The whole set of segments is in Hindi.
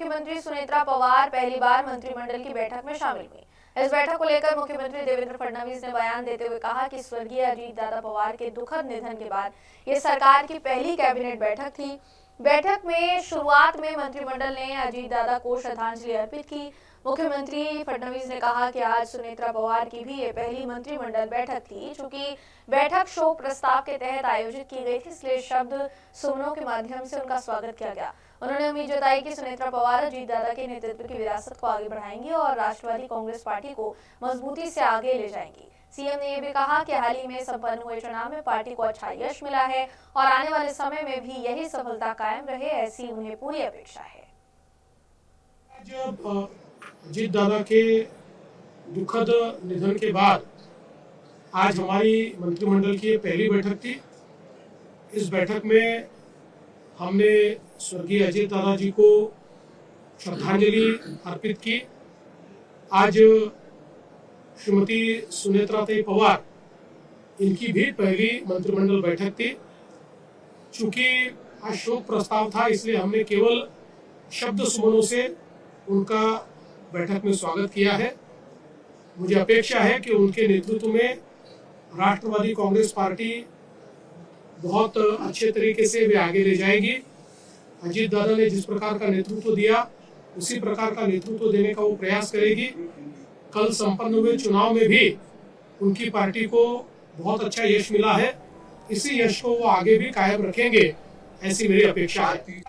मुख्यमंत्री सुनेत्रा पवार पहली बार मंत्रिमंडल की बैठक में शामिल हुई। इस बैठक को लेकर मुख्यमंत्री देवेंद्र फडणवीस ने बयान देते हुए कहा कि स्वर्गीय अजीत दादा पवार के दुखद निधन के बाद ये सरकार की पहली कैबिनेट बैठक थी। बैठक में शुरुआत में मंत्रिमंडल ने अजीत दादा को श्रद्धांजलि अर्पित की। मुख्यमंत्री फडणवीस ने कहा कि आज सुनेत्रा पवार की भी ये पहली मंत्रिमंडल बैठक थी। चूंकि बैठक शोक प्रस्ताव के तहत आयोजित की गई थी, इसलिए शब्द सुमनों के माध्यम से उनका स्वागत किया गया। उन्होंने उम्मीद जताई कि सुनेत्रा पवार अजीत दादा के नेतृत्व की विरासत को आगे बढ़ाएंगी और राष्ट्रवादी कांग्रेस पार्टी को मजबूती से आगे ले जाएंगी। सीएम ने यह भी कहा कि हाल ही में संपन्न हुए चुनाव में पार्टी को अच्छा यश मिला है और आने वाले समय में भी यही सफलता कायम रहे, ऐसी उन्हें पूरी अपेक्षा है। अजीत दादा के दुखद निधन के बाद आज हमारी मंत्रिमंडल की पहली बैठक थी। इस बैठक में हमने स्वर्गीय अजीत दादा जी को श्रद्धांजलि अर्पित की। आज श्रीमती सुनेत्रा पवार इनकी भी पहली मंत्रिमंडल बैठक थी। चूंकि आज शोक प्रस्ताव था, इसलिए हमने केवल शब्द सुमनों से उनका बैठक में स्वागत किया है। मुझे अपेक्षा है कि उनके नेतृत्व में राष्ट्रवादी कांग्रेस पार्टी बहुत अच्छे तरीके से वे आगे ले जाएगी। अजीत दादा ने जिस प्रकार का नेतृत्व दिया, उसी प्रकार का नेतृत्व देने का वो प्रयास करेगी। कल संपन्न हुए चुनाव में भी उनकी पार्टी को बहुत अच्छा यश मिला है। इसी यश को वो आगे भी कायम रखेंगे, ऐसी मेरी अपेक्षा है।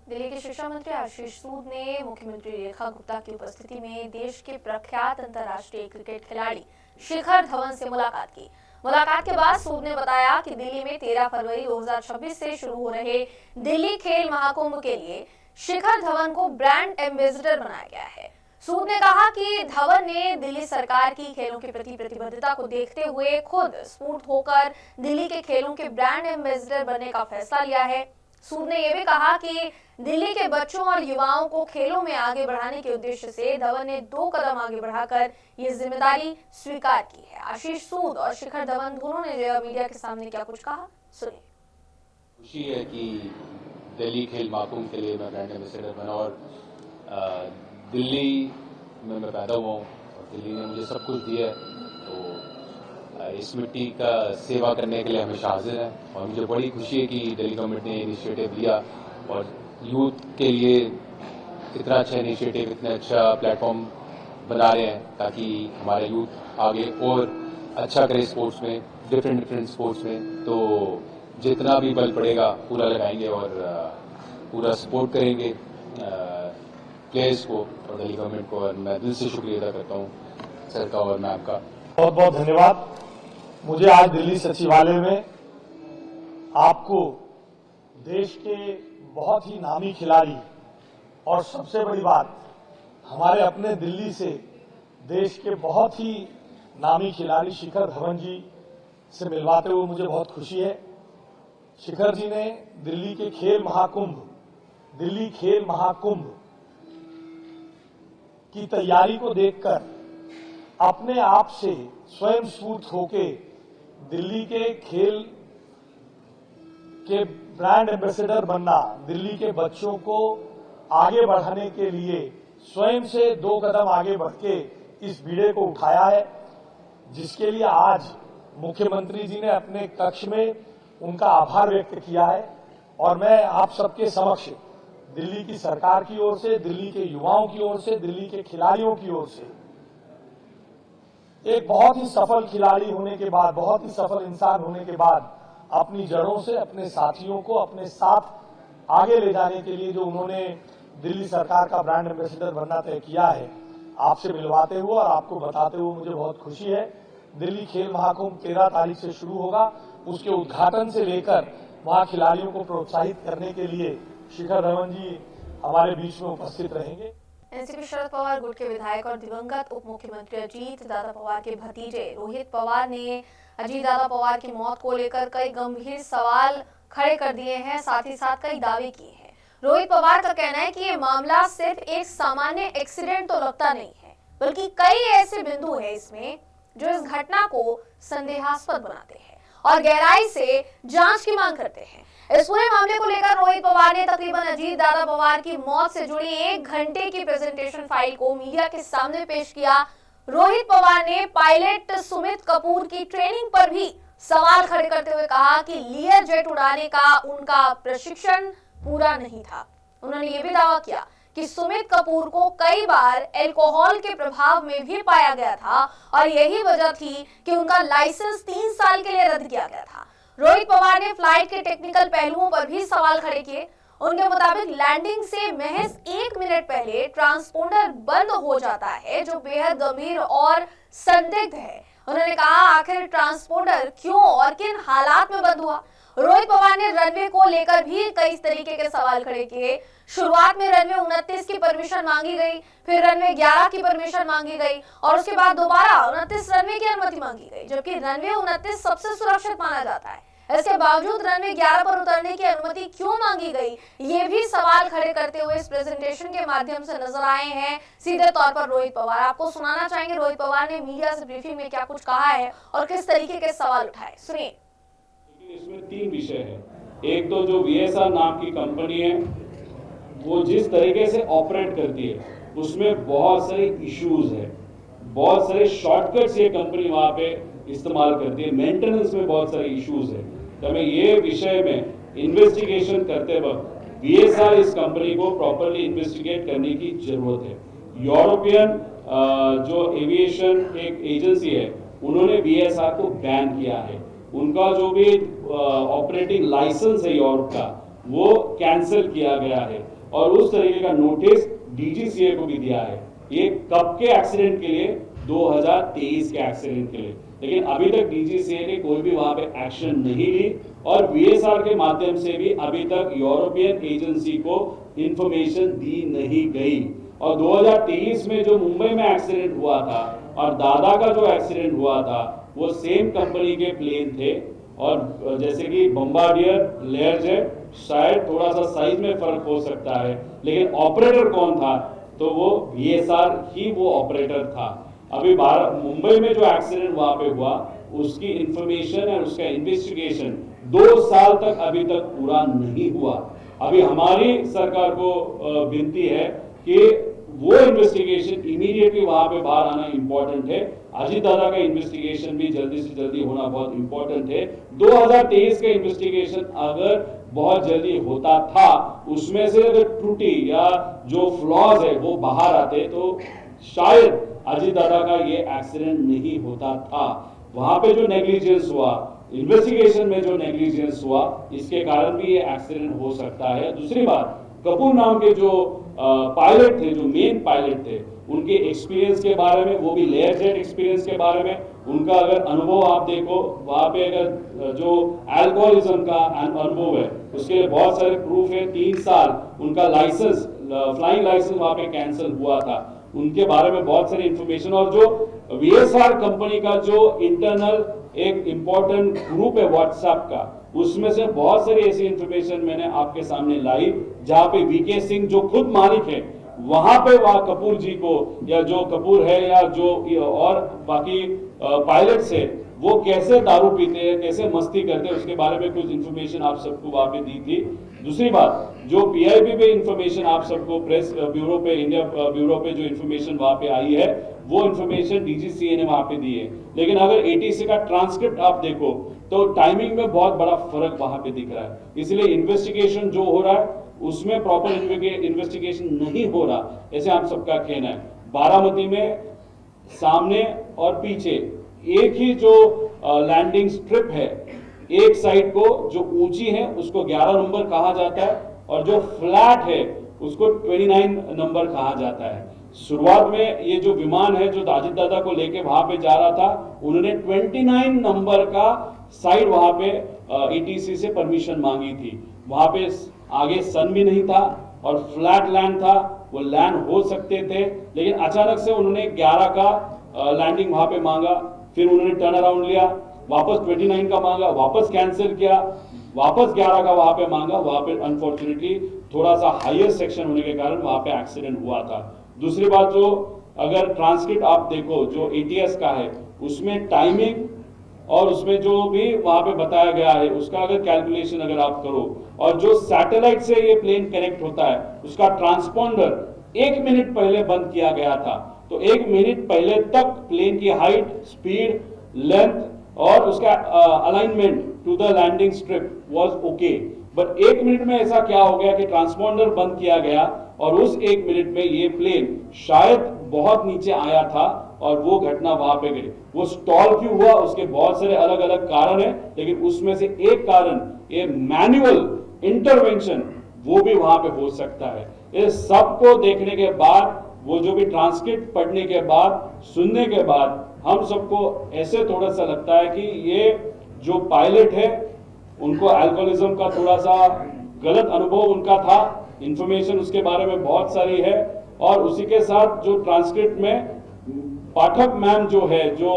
दिल्ली के शिक्षा मंत्री आशीष सूद ने मुख्यमंत्री रेखा गुप्ता की उपस्थिति में देश के प्रख्यात अंतर्राष्ट्रीय क्रिकेट खिलाड़ी शिखर धवन से मुलाकात की। मुलाकात के बाद सूद ने बताया कि दिल्ली में 13 फरवरी 2026 से शुरू हो रहे दिल्ली खेल महाकुंभ के लिए शिखर धवन को ब्रांड एम्बेसडर बनाया गया है। सूद ने कहा कि धवन ने दिल्ली सरकार की खेलों के प्रति प्रतिबद्धता को देखते हुए खुद स्फूर्त होकर दिल्ली के खेलों के ब्रांड एम्बेसडर बनने का फैसला लिया है। सूद ने यह भी कहा कि दिल्ली के बच्चों और युवाओं को खेलों में आगे बढ़ाने के उद्देश्य से धवन ने 2 कदम आगे बढ़ाकर ये जिम्मेदारी स्वीकार की है। आशीष सूद और शिखर धवन दोनों ने जया मीडिया के सामने क्या कुछ कहा, सुनिए। खुशी है कि दिल्ली खेल महाकुंभ के लिए मैं ब्रांड एम्बेसडर बना और दिल्ली में मैं पैदा हुआ हूँ और दिल्ली ने मुझे सब कुछ दिया है, तो इस मिट्टी का सेवा करने के लिए हमेशा हाजिर है। और मुझे बड़ी खुशी है कि दिल्ली गवर्नमेंट ने इनिशिएटिव लिया और यूथ के लिए इतना अच्छा इनिशिएटिव, इतना अच्छा प्लेटफॉर्म बना रहे हैं ताकि हमारे यूथ आगे और अच्छा करे स्पोर्ट्स में, डिफरेंट स्पोर्ट्स में। तो जितना भी बल पड़ेगा पूरा लगाएंगे और पूरा सपोर्ट करेंगे प्लेयर्स को और दिल्ली गवर्नमेंट को। और मैं दिल से शुक्रिया अदा करता हूँ सर का और मैम का। बहुत बहुत धन्यवाद। मुझे आज दिल्ली सचिवालय में आपको देश के बहुत ही नामी खिलाड़ी और सबसे बड़ी बात हमारे अपने दिल्ली से देश के बहुत ही नामी खिलाड़ी शिखर धवन जी से मिलवाते हुए मुझे बहुत खुशी है। शिखर जी ने दिल्ली के दिल्ली खेल महाकुंभ की तैयारी को देखकर अपने आप से स्वयं स्फूर्त होके दिल्ली के खेल के ब्रांड एम्बेसडर बनना, दिल्ली के बच्चों को आगे बढ़ाने के लिए स्वयं से 2 कदम आगे बढ़ के इस बीड़े को उठाया है, जिसके लिए आज मुख्यमंत्री जी ने अपने कक्ष में उनका आभार व्यक्त किया है। और मैं आप सबके समक्ष दिल्ली की सरकार की ओर से, दिल्ली के युवाओं की ओर से, दिल्ली के खिलाड़ियों की ओर से एक बहुत ही सफल खिलाड़ी होने के बाद, बहुत ही सफल इंसान होने के बाद अपनी जड़ों से अपने साथियों को अपने साथ आगे ले जाने के लिए जो उन्होंने दिल्ली सरकार का ब्रांड एम्बेसडर बनना तय किया है, आपसे मिलवाते हुए और आपको बताते हुए मुझे बहुत खुशी है। दिल्ली खेल महाकुंभ 13 तारीख से शुरू होगा। उसके उद्घाटन से लेकर वहां खिलाड़ियों को प्रोत्साहित करने के लिए शिखर धवन जी हमारे बीच में उपस्थित रहेंगे। एनसीपी शरद पवार गुट के विधायक और दिवंगत उप मुख्यमंत्री अजीत दादा पवार के भतीजे रोहित पवार ने अजीत दादा पवार की मौत को लेकर कई गंभीर सवाल खड़े कर दिए हैं, साथ ही साथ कई दावे किए हैं। रोहित पवार का कहना है कि ये मामला सिर्फ एक सामान्य एक्सीडेंट तो लगता नहीं है, बल्कि कई ऐसे बिंदु है इसमें जो इस घटना को संदेहास्पद बनाते हैं और गहराई से जांच की मांग करते हैं। इस पूरे मामले को लेकर रोहित पवार ने तकरीबन अजीत दादा पवार की मौत से जुड़ी 1 घंटे की प्रेजेंटेशन फाइल को मीडिया के सामने पेश किया। रोहित पवार ने पायलट सुमित कपूर की ट्रेनिंग पर भी सवाल खड़े करते हुए कहा कि लियर जेट उड़ाने का उनका प्रशिक्षण पूरा नहीं था। उन्होंने ये भी दावा किया कि सुमित कपूर को कई बार अल्कोहल के प्रभाव में भी पाया गया था और यही वजह थी कि उनका लाइसेंस 3 साल के लिए रद्द किया गया था। रोहित पवार ने फ्लाइट के टेक्निकल पहलुओं पर भी सवाल खड़े किए। उनके मुताबिक लैंडिंग से महज 1 मिनट पहले ट्रांसपोंडर बंद हो जाता है, जो बेहद गंभीर और संदिग्ध है। उन्होंने कहा, आखिर ट्रांसपोंडर क्यों और किन हालात में बंद हुआ। रोहित पवार ने रनवे को लेकर भी कई तरीके के सवाल खड़े किए। शुरुआत में रनवे 29 की परमिशन मांगी गई, फिर रनवे 11 की परमिशन मांगी गई और उसके बाद दोबारा 29 रनवे की अनुमति मांगी गई, जबकि रनवे 29 सबसे सुरक्षित माना जाता है। इसके बावजूद रनवे 11 पर उतरने की अनुमति क्यों मांगी गई, ये भी सवाल खड़े करते हुए इस प्रेजेंटेशन के माध्यम से नजर आए हैं सीधे तौर पर रोहित पवार। आपको सुनाना चाहेंगे रोहित पवार ने मीडिया से ब्रीफिंग में क्या कुछ कहा है और किस तरीके के सवाल उठाए, सुनिए। इसमें 3 विषय है। एक तो जो VSR नाम की कंपनी है, वो जिस तरीके से ऑपरेट करती है उसमें बहुत सारे इश्यूज है, बहुत सारे शॉर्टकट्स ये कंपनी वहां पे इस्तेमाल करती है, मेंटेनेंस में बहुत सारे इश्यूज है। तो हमें ये विषय में इन्वेस्टिगेशन करते वक्त VSR इस कंपनी को प्रॉपरली इन्वेस्टिगेट करने की जरूरत है। यूरोपियन जो एविएशन एक एजेंसी है, उन्होंने VSR को बैन किया है। उनका जो भी ऑपरेटिंग लाइसेंस है यूरोप का, वो कैंसिल किया गया है और उस तरीके का नोटिस DGCA को भी दिया है। ये कब के एक्सीडेंट के लिए? 2023 के एक्सीडेंट के लिए। लेकिन अभी तक DGCA ने कोई भी वहां पे एक्शन नहीं ली और VSR के माध्यम से भी अभी तक यूरोपियन एजेंसी को इंफॉर्मेशन दी नहीं गई। और 2023 में जो मुंबई में एक्सीडेंट हुआ था और दादा का जो एक्सीडेंट हुआ था, वो सेम कंपनी के प्लेन थे और जैसे कि बम्बार्डियर, लेयर जेट, शायद थोड़ा सा साइज में फर्क हो सकता है, लेकिन ऑपरेटर कौन था? तो वो VSR ही वो ऑपरेटर था। अभी मुंबई में जो एक्सीडेंट वहां पे हुआ, उसकी इंफॉर्मेशन और उसका इन्वेस्टिगेशन 2 साल तक अभी तक पूरा नहीं हुआ। अभी हमारी सरकार को विनती है कि वो इन्वेस्टिगेशन इमीडिएटली वहां पे बाहर आना इंपॉर्टेंट है। अजीत दादा का इन्वेस्टिगेशन भी जल्दी से जल्दी होना बहुत इंपॉर्टेंट है। 2023 का इन्वेस्टिगेशन अगर बहुत जल्दी होता था, उसमें से अगर त्रुटि या जो फ्लॉज है वो बाहर आते, तो शायद अजीत दादा का ये एक्सीडेंट नहीं होता था। वहां पे जो नेग्लिजेंस हुआ, इन्वेस्टिगेशन में जो नेग्लिजेंस हुआ, इसके कारण भी ये एक्सीडेंट हो सकता है। दूसरी बात, कपूर नाम के जो पायलट थे, जो मेन पायलट थे, उनके एक्सपीरियंस के बारे में, वो भी लेयर जेट एक्सपीरियंस के बारे में, उनका अगर अनुभव आप देखो, वहां पे अगर जो अल्कोहलिज्म का अनुभव है, उसके लिए बहुत सारे प्रूफ है। 3 साल उनका लाइसेंस, फ्लाइंग लाइसेंस वहां पे कैंसिल हुआ था, उनके बारे में बहुत सारी इंफॉर्मेशन। और जो VSR कंपनी का जो इंटरनल एक इंपॉर्टेंट ग्रुप है व्हाट्सएप का, उसमें से बहुत सारी ऐसी इंफॉर्मेशन मैंने आपके सामने लाई, जहां पे VK सिंह जो खुद मालिक है, वहां पे वह कपूर जी को, या जो कपूर है या जो और बाकी पायलट्स है, वो कैसे दारू पीते हैं, कैसे मस्ती करते हैं, उसके बारे में कुछ इंफॉर्मेशन आप सबको वहां पे दी थी। दूसरी बात, जो PIB पे इंफॉर्मेशन आप सबको प्रेस ब्यूरो पे, इंडिया ब्यूरो पे जो इंफॉर्मेशन वहां पे आई है, वो इंफॉर्मेशन DGCA ने वहां पे दी है। लेकिन अगर ATC का ट्रांसक्रिप्ट आप देखो, तो टाइमिंग में बहुत बड़ा फर्क वहां पे दिख रहा है। इसलिए इन्वेस्टिगेशन जो हो रहा है, उसमें प्रॉपर इन्वेस्टिगेशन नहीं हो रहा, ऐसे आप सबका कहना है। बारामती में सामने और पीछे एक ही जो लैंडिंग स्ट्रिप है, एक साइड को जो ऊंची है उसको 11 नंबर कहा जाता है और जो फ्लैट है उसको 29 नंबर कहा जाता है। शुरुआत में ये जो विमान है जो अजीत दादा को लेके वहां पे जा रहा था, उन्होंने 29 नंबर का साइड वहां पे ATC से परमिशन मांगी थी। वहां पे आगे सन भी नहीं था और फ्लैट लैंड था, वो लैंड हो सकते थे, लेकिन अचानक से उन्होंने 11 का लैंडिंग वहां पे मांगा, फिर उन्होंने टर्न अराउंड लिया, वापस 29 का मांगा, वापस कैंसिल किया, वापस 11 का वहां पे मांगा। वहां पे अनफॉर्चुनेटली थोड़ा सा हाईएस्ट सेक्शन होने के कारण वहां पे एक्सीडेंट हुआ था। दूसरी बात, जो अगर ट्रांसक्रिप्ट आप देखो जो ATS का है, उसमें टाइमिंग और उसमें जो भी वहां पे बताया गया है उसका अगर कैलकुलेशन अगर आप करो और जो सैटेलाइट से ये प्लेन कनेक्ट होता है उसका ट्रांसपॉन्डर 1 मिनट पहले बंद किया गया था, तो 1 मिनट पहले तक प्लेन की हाइट, स्पीड, लेंथ और उसका alignment to the landing strip was okay. But 1 minute में ऐसा क्या हो गया कि ट्रांसपॉन्डर बंद किया गया और उस 1 मिनट में ये प्लेन शायद बहुत नीचे आया था और वो घटना वहां पे घटी। वो स्टॉल क्यों हुआ उसके बहुत सारे अलग अलग कारण है, लेकिन उसमें से एक कारण ये मैनुअल इंटरवेंशन वो भी वहां पे हो सकता है। इस सबको देखने के बाद, वो जो भी ट्रांसक्रिप्ट पढ़ने के बाद, सुनने के बाद हम सबको ऐसे थोड़ा सा लगता है कि ये जो पायलट है उनको अल्कोहलिज्म का थोड़ा सा गलत अनुभव उनका था, इंफॉर्मेशन उसके बारे में बहुत सारी है और उसी के साथ जो ट्रांसक्रिप्ट में पाठक मैम जो है, जो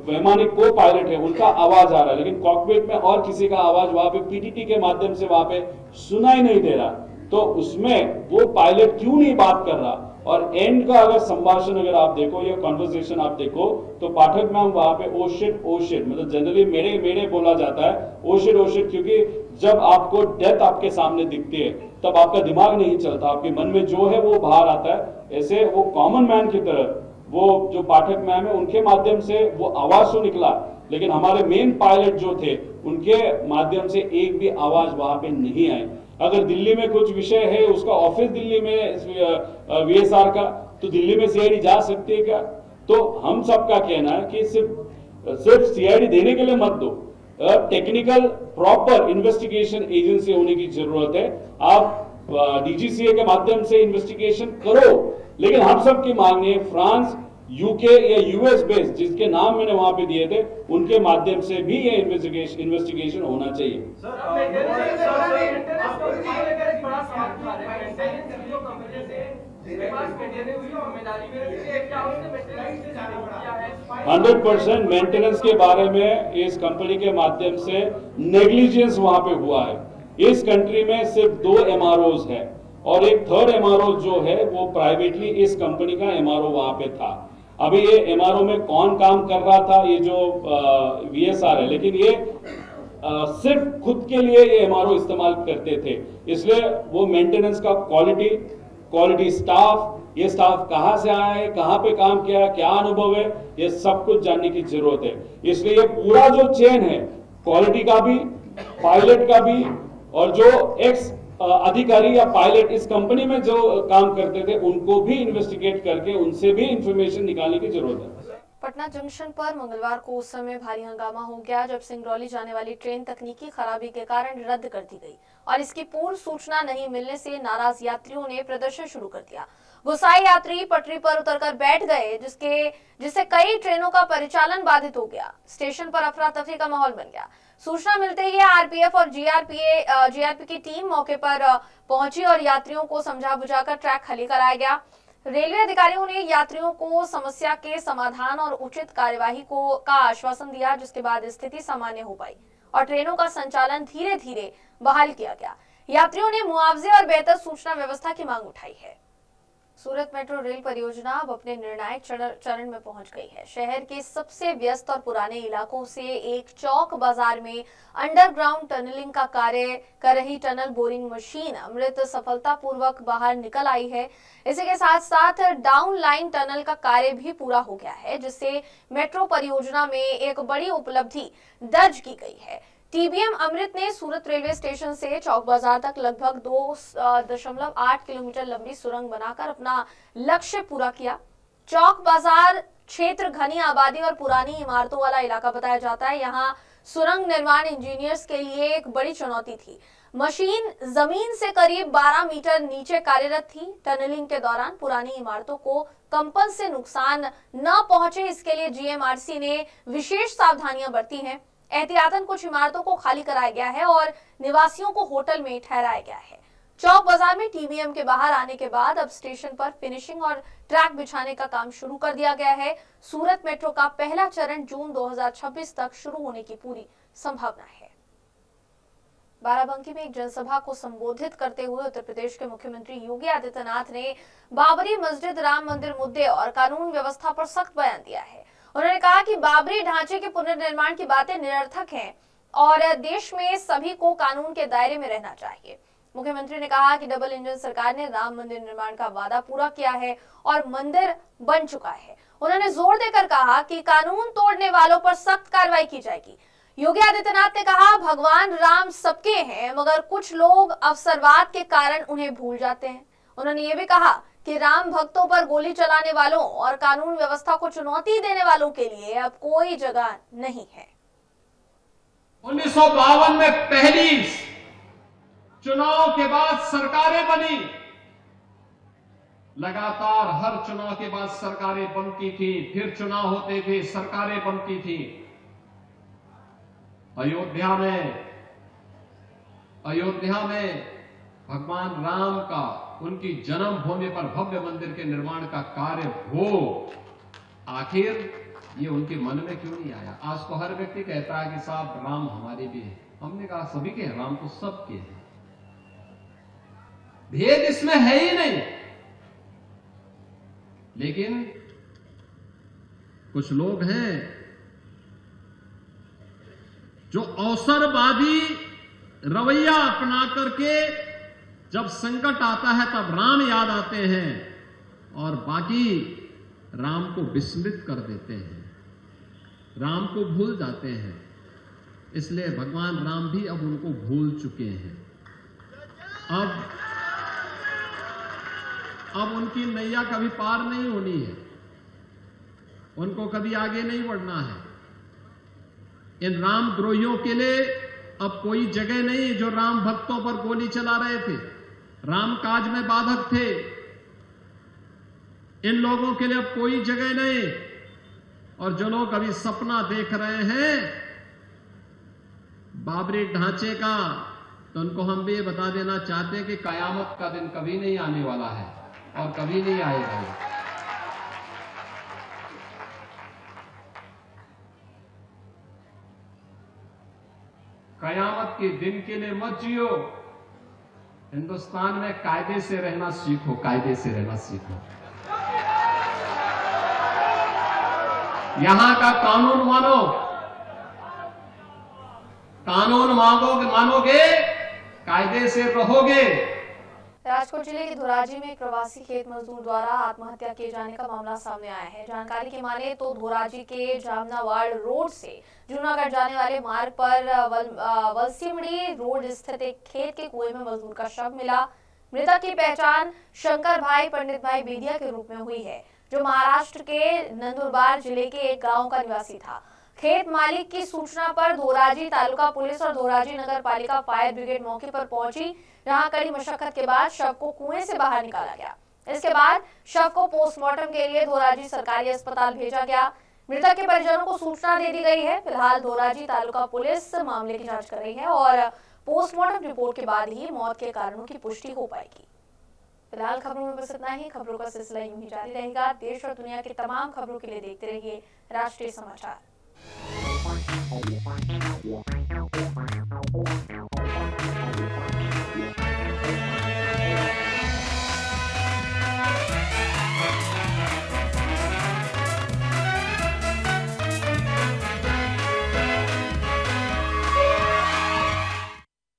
वैमानिक को पायलट है, उनका आवाज आ रहा है, लेकिन कॉकपिट में और किसी का आवाज वहां पे पीटीटी के माध्यम से वहां पे सुनाई नहीं दे रहा। तो उसमें वो पायलट क्यों नहीं बात कर रहा? और एंड का अगर संभाषण अगर आप देखो या कॉन्वर्सेशन आप देखो तो पाठक मैम वहां पे ओ शिट मतलब जनरली मेरे मेरे बोला जाता है ओ शिट, क्योंकि जब आपको डेथ आपके सामने दिखती है तब आपका दिमाग नहीं चलता, आपके मन में जो है वो बाहर आता है। ऐसे वो कॉमन मैन की तरह वो जो पाठक मैम है उनके माध्यम से वो आवाज तो निकला, लेकिन हमारे मेन पायलट जो थे उनके माध्यम से एक भी आवाज वहां पे नहीं आई। अगर दिल्ली में कुछ विषय है, उसका ऑफिस दिल्ली में वीएसआर का, तो दिल्ली में सीआईडी जा सकती है क्या? तो हम सबका कहना है कि सिर्फ सीआईडी देने के लिए मत दो, टेक्निकल प्रॉपर इन्वेस्टिगेशन एजेंसी होने की जरूरत है। आप डीजीसीए के माध्यम से इन्वेस्टिगेशन करो, लेकिन हम सब की मांग है फ्रांस, यूके या यूएस बेस्ड जिसके नाम मैंने वहां पे दिए थे उनके माध्यम से भी ये इन्वेस्टिगेशन होना चाहिए। हंड्रेड 100% मेंटेनेंस के बारे में इस कंपनी के माध्यम से नेग्लिजेंस वहां पे हुआ है। इस कंट्री में सिर्फ 2 एमआरओज है और एक थर्ड एमआरओ जो है वो प्राइवेटली इस कंपनी का एमआरओ वहां पे था। अभी ये एमआरओ में कौन काम कर रहा था, ये जो वीएसआर है, लेकिन ये सिर्फ खुद के लिए ये एमआरओ इस्तेमाल करते थे, इसलिए वो मेंटेनेंस का क्वालिटी स्टाफ, ये स्टाफ कहां से आया है, कहां पे काम किया है, क्या अनुभव है, ये सब कुछ जानने की जरूरत है। इसलिए ये पूरा जो चेन है, क्वालिटी का भी, पायलट का भी और जो एक्स अधिकारी या पायलट इस कंपनी में जो काम करते थे उनको भी इन्वेस्टिगेट करके उनसे भी इंफॉर्मेशन निकालने की जरूरत है। पटना जंक्शन पर मंगलवार को उस समय भारी हंगामा हो गया जब सिंगरौली जाने वाली ट्रेन तकनीकी खराबी के कारण रद्द कर दी गई और इसकी पूर्ण सूचना नहीं मिलने से नाराज यात्रियों ने प्रदर्शन शुरू कर दिया। गुस्साए यात्री पटरी पर उतरकर बैठ गए, जिससे कई ट्रेनों का परिचालन बाधित हो गया। स्टेशन पर अफरा तफरी का माहौल बन गया। सूचना मिलते ही आरपीएफ और जीआरपी की टीम मौके पर पहुंची और यात्रियों को समझा बुझाकर ट्रैक खाली कराया गया। रेलवे अधिकारियों ने यात्रियों को समस्या के समाधान और उचित कार्यवाही का आश्वासन दिया, जिसके बाद स्थिति सामान्य हो पाई और ट्रेनों का संचालन धीरे धीरे बहाल किया गया। यात्रियों ने मुआवजे और बेहतर सूचना व्यवस्था की मांग उठाई है। सूरत मेट्रो रेल परियोजना अब अपने निर्णायक चरण में पहुंच गई है। शहर के सबसे व्यस्त और पुराने इलाकों से एक चौक बाजार में अंडरग्राउंड टनलिंग का कार्य कर रही टनल बोरिंग मशीन अमृत सफलतापूर्वक बाहर निकल आई है। इसी के साथ साथ डाउन लाइन टनल का कार्य भी पूरा हो गया है, जिससे मेट्रो परियोजना में एक बड़ी उपलब्धि दर्ज की गई है। टीबीएम अमृत ने सूरत रेलवे स्टेशन से चौक बाजार तक लगभग 2.8 किलोमीटर लंबी सुरंग बनाकर अपना लक्ष्य पूरा किया। चौक बाजार क्षेत्र घनी आबादी और पुरानी इमारतों वाला इलाका बताया जाता है। यहाँ सुरंग निर्माण इंजीनियर्स के लिए एक बड़ी चुनौती थी। मशीन जमीन से करीब 12 मीटर नीचे कार्यरत थी। टनलिंग के दौरान पुरानी इमारतों को कंपन से नुकसान न पहुंचे, इसके लिए जीएमआरसी ने विशेष सावधानियां बरती हैं। एहतियातन कुछ इमारतों को खाली कराया गया है और निवासियों को होटल में ठहराया गया है। चौक बाजार में टीबीएम के बाहर आने के बाद अब स्टेशन पर फिनिशिंग और ट्रैक बिछाने का काम शुरू कर दिया गया है। सूरत मेट्रो का पहला चरण जून 2026 तक शुरू होने की पूरी संभावना है। बाराबंकी में एक जनसभा को संबोधित करते हुए उत्तर प्रदेश के मुख्यमंत्री योगी आदित्यनाथ ने बाबरी मस्जिद, राम मंदिर मुद्दे और कानून व्यवस्था पर सख्त बयान दिया है। उन्होंने कहा कि बाबरी ढांचे के पुनर्निर्माण की बातें निरर्थक हैं और देश में सभी को कानून के दायरे में रहना चाहिए। मुख्यमंत्री ने कहा कि डबल इंजन सरकार ने राम मंदिर निर्माण का वादा पूरा किया है और मंदिर बन चुका है। उन्होंने जोर देकर कहा कि कानून तोड़ने वालों पर सख्त कार्रवाई की जाएगी। योगी आदित्यनाथ ने कहा, भगवान राम सबके हैं, मगर कुछ लोग अवसरवाद के कारण उन्हें भूल जाते हैं। उन्होंने ये भी कहा कि राम भक्तों पर गोली चलाने वालों और कानून व्यवस्था को चुनौती देने वालों के लिए अब कोई जगह नहीं है। 1952 में पहली चुनाव के बाद सरकारें बनी, लगातार हर चुनाव के बाद सरकारें बनती थी, फिर चुनाव होते थे, सरकारें बनती थी। अयोध्या में भगवान राम का, उनकी जन्मभूमि पर भव्य मंदिर के निर्माण का कार्य हो, आखिर ये उनके मन में क्यों नहीं आया? आज तो हर व्यक्ति कहता है कि साहब राम हमारे भी है। हमने कहा सभी के हैं, राम तो सबके हैं, भेद इसमें है ही नहीं। लेकिन कुछ लोग हैं जो अवसरवादी रवैया अपना करके जब संकट आता है तब राम याद आते हैं और बाकी राम को विस्मृत कर देते हैं, राम को भूल जाते हैं। इसलिए भगवान राम भी अब उनको भूल चुके हैं। अब उनकी नैया कभी पार नहीं होनी है, उनको कभी आगे नहीं बढ़ना है। इन राम द्रोहियों के लिए अब कोई जगह नहीं जो राम भक्तों पर गोली चला रहे थे, राम काज में बाधक थे। इन लोगों के लिए अब कोई जगह नहीं। और जो लोग अभी सपना देख रहे हैं बाबरी ढांचे का, तो उनको हम भी ये बता देना चाहते हैं कि कयामत का दिन कभी नहीं आने वाला है और कभी नहीं आएगा। कयामत के दिन के लिए मत जियो। हिंदुस्तान में कायदे से रहना सीखो, कायदे से रहना सीखो। यहां का कानून मानो, कानून मानोगे, कायदे से रहोगे। राजकोट जिले के धोराजी में एक प्रवासी खेत मजदूर द्वारा आत्महत्या किए जाने का मामला सामने आया है। जानकारी की माने तो धोराजी के जामनावाड़ रोड से जूनागढ़ जाने वाले मार्ग पर वलसिमड़ी रोड स्थित एक खेत के कुएं में मजदूर का शव मिला। मृतक की पहचान शंकर भाई पंडित भाई बेदिया के रूप में हुई है, जो महाराष्ट्र के नंदुरबार जिले के एक गाँव का निवासी था। खेत मालिक की सूचना पर धोराजी तालुका पुलिस और धोराजी नगर पालिका फायर ब्रिगेड मौके पर पहुंची, जहां कड़ी मशक्कत के बाद शव को कुएं से बाहर निकाला गया। इसके बाद शव को पोस्टमार्टम के लिए धोराजी सरकारी अस्पताल भेजा गया। मृतक के परिजनों को सूचना दे दी गई है। फिलहाल धोराजी तालुका पुलिस मामले की जांच कर रही है और पोस्टमार्टम रिपोर्ट के बाद ही मौत के कारणों की पुष्टि हो पाएगी। फिलहाल खबरों में बस इतना ही। खबरों का सिलसिला यूं ही जारी रहेगा। देश और दुनिया की तमाम खबरों के लिए देखते रहिए राष्ट्रीय समाचार।